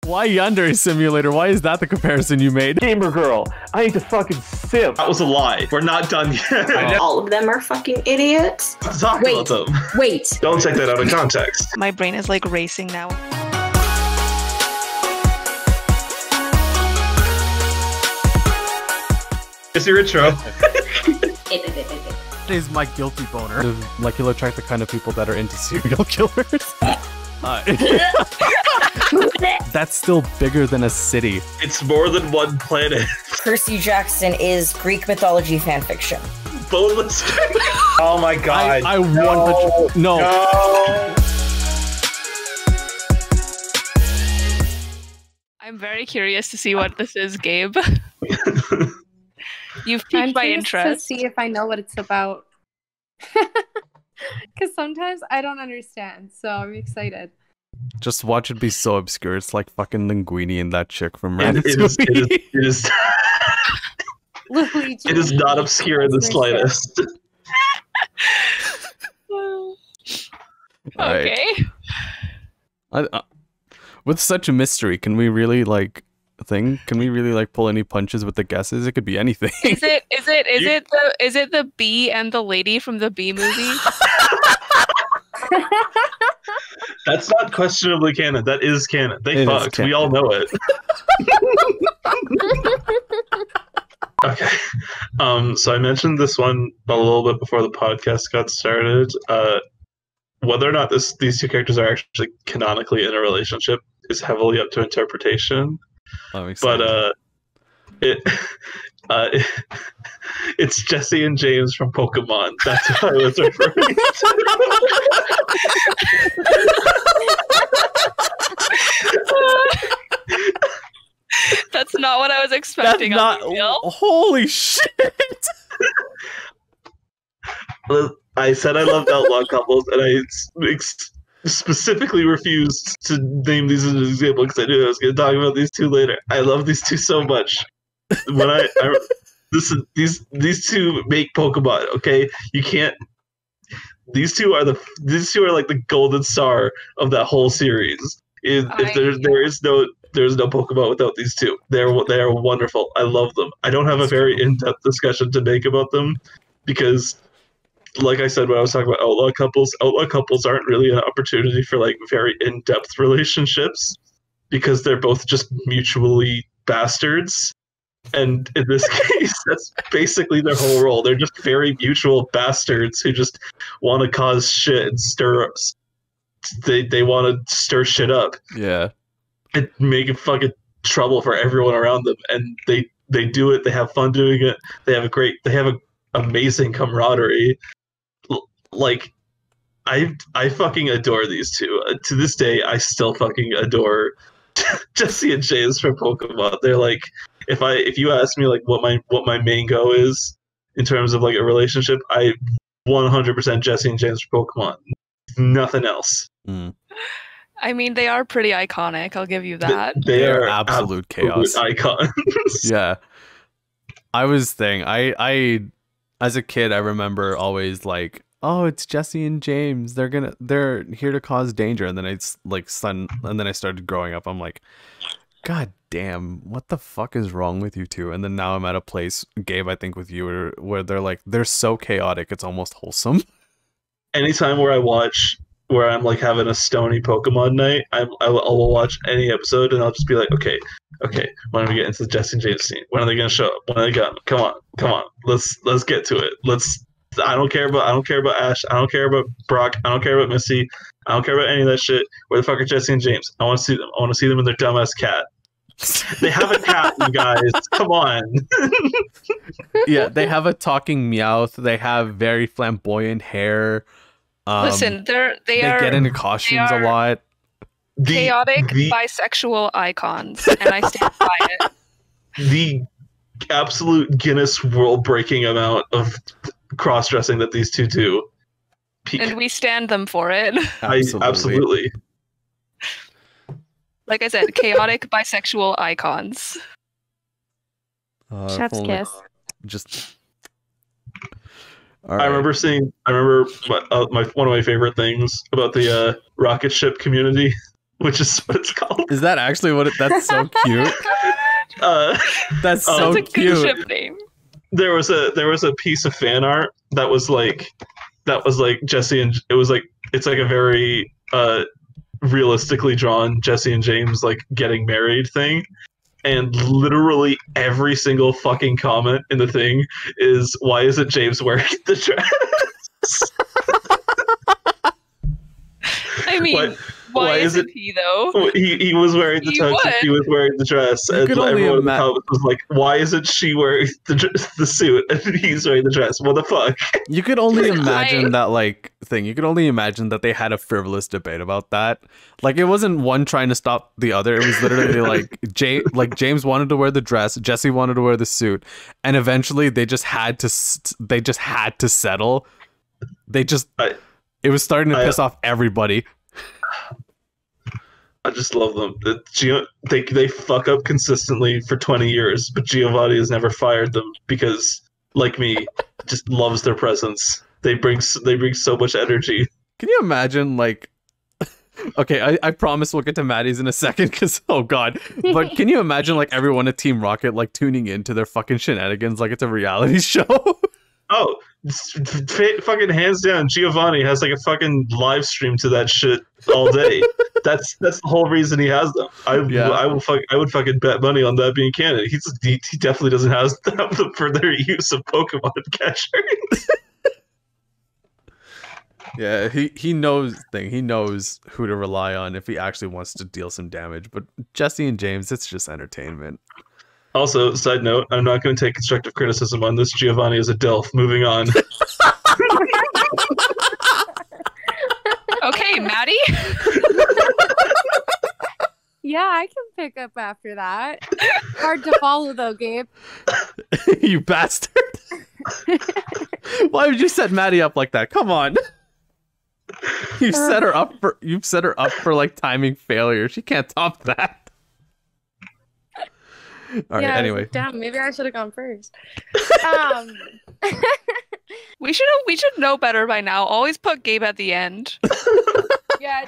Why Yandere Simulator? Why is that the comparison you made? Gamer girl, I need to fucking simp. That was a lie. We're not done yet. All of them are fucking idiots. Let's talk about them. Wait. Don't take that out of context. My brain is like racing now. Is your intro? Is my guilty boner. Like you'll attract the kind of people that are into serial killers. That's still bigger than a city. It's more than one planet. Percy Jackson is Greek mythology fanfiction. Boneless. Oh my god. I want to. No. I'm very curious to see what this is, Gabe. You've piqued my interest. To see if I know what it's about. Because sometimes I don't understand, so I'm excited. Just watch it be so obscure. It's like fucking Linguini and that chick from Ratatouille. It is not obscure in the slightest. Okay. With such a mystery, can we really Can we really pull any punches with the guesses? It could be anything. Is it the bee and the lady from the Bee Movie? That's not questionably canon. That is canon. They fucked. We all know it. Okay. So I mentioned this one a little bit before the podcast got started. Whether or not these two characters are actually canonically in a relationship is heavily up to interpretation. But it's Jesse and James from Pokemon. That's what I was referring to. That's not what I was expecting. Holy shit! I said I loved outlaw couples, and I specifically refused to name these as an example because I knew I was going to talk about these two later. I love these two so much. When these two make Pokemon, okay? You can't. These two are like the golden star of that whole series. There's no Pokemon without these two. They are wonderful. I love them. I don't have a very in-depth discussion to make about them because, like I said when I was talking about outlaw couples aren't really an opportunity for very in-depth relationships because they're both just mutually bastards. And in this case, that's basically their whole role. They're just very mutual bastards who just want to cause shit and stir ups. They want to stir shit up. Yeah. And make it fucking trouble for everyone around them. And they do it. They have fun doing it. They have an amazing camaraderie. I fucking adore these two. To this day, I still fucking adore Jesse and James from Pokemon. They're if you ask me what my main go is in terms of a relationship, I 100% Jesse and James from Pokemon. Nothing else. I mean, they are pretty iconic. I'll give you that. They are absolute chaos icons. Yeah. I was saying, I as a kid, I remember always oh, it's Jesse and James. They're here to cause danger. And then I started growing up. I'm like, God damn, what the fuck is wrong with you two? And then now I'm at a place, Gabe, I think with you, where they're so chaotic, it's almost wholesome. Anytime where I'm having a stony Pokemon night, I will watch any episode and I'll just be like, okay, when are we getting into the Jesse and James scene? When are they gonna show up? When are they gonna come on, let's get to it. I don't care about Ash, I don't care about Brock, I don't care about Missy, I don't care about any of that shit. Where the fuck are Jesse and James? I want to see them. I want to see them in their dumbass cat. They have a cat, you guys. Come on. Yeah, they have a talking Meowth. They have very flamboyant hair. Listen, they get into costumes a lot. Chaotic bisexual icons, and I stand by it. The absolute Guinness world-breaking amount of cross-dressing that these two do. And we stand them for it. Absolutely. Like I said, chaotic bisexual icons. Chef's kiss. Just. Right. I remember one of my favorite things about the rocket ship community which is what it's called. Is that actually what that's so cute? That's so That's a cute. good ship name. There was a piece of fan art that was like Jesse and it's like a very realistically drawn Jesse and James like getting married thing. And literally every single fucking comment in the thing is, why isn't James wearing the dress? I mean, why isn't he though? He was wearing the tux. He was wearing the dress, and everyone in the comments was like, "Why isn't she wearing the suit and he's wearing the dress? What the fuck?" You could only imagine that like thing. You could only imagine that they had a frivolous debate about that. Like it wasn't one trying to stop the other. It was literally like James wanted to wear the dress, Jesse wanted to wear the suit, and eventually they just had to settle. It was starting to piss off everybody. I just love them. They fuck up consistently for 20 years, but Giovanni has never fired them because, like me, just loves their presence. They bring so much energy. Can you imagine, like... Okay, I promise we'll get to Maddie's in a second, because, oh god. But can you imagine, like, everyone at Team Rocket, like, tuning into their fucking shenanigans like it's a reality show? Oh, fucking hands down, Giovanni has like a fucking live stream to that shit all day. That's the whole reason he has them. I would fucking bet money on that being canon. He definitely doesn't have them for their use of Pokemon catchers. Yeah, he knows he knows who to rely on if he actually wants to deal some damage. But Jesse and James, it's just entertainment. Also, side note, I'm not going to take constructive criticism on this. Giovanni is a DILF. Moving on. Okay, Maddie. Yeah, I can pick up after that. Hard to follow though, Gabe. You bastard. Why would you set Maddie up like that? Come on. You've set her up for like timing failure. She can't top that. All right, anyway. Damn, maybe I should have gone first. We should know better by now. Always put Gabe at the end. Yeah,